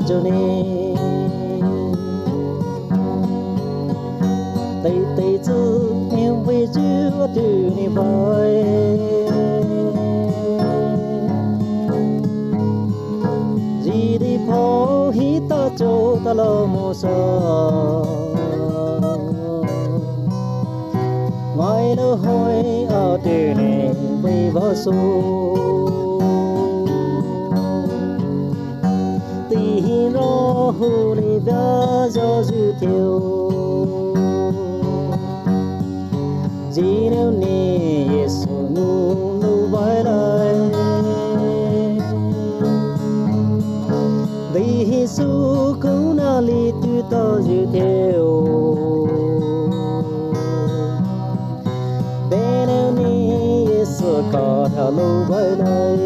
cho nên tây tây chứ em về chưa từ này bay gì đi phố hít ta cho ta lo mồ sa ngoài lỡ hỏi ở từ này về bao số tí rõ hồ lê đã do dư theo chỉ nếu nè Giêsu nu nu bay lại vì Giêsu cứu na li tu ta dư theo bên nếu nè Giêsu có thảo lu bay lại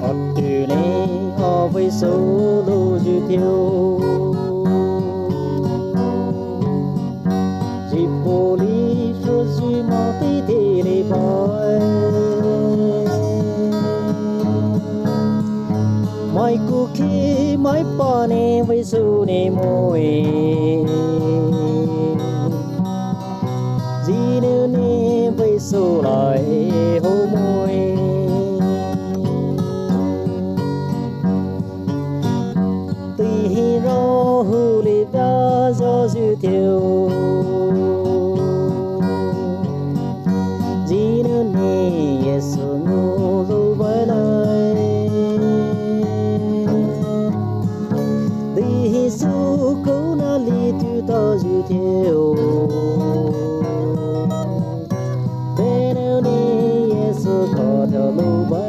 ở từ này ở với số lu dư theo chỉ bồ lý cho duy mong tí thì đi bay mọi cuộc khi mọi bỏ nè với su nè môi gì nếu nè với su lại hô môi tí rõ hư lì đã do dư theo gì nữa nè Giêsu ngô lâu bay lại vì Giêsu cứu na li tu ta dư theo bên nếu nè Giêsu có theo lâu bay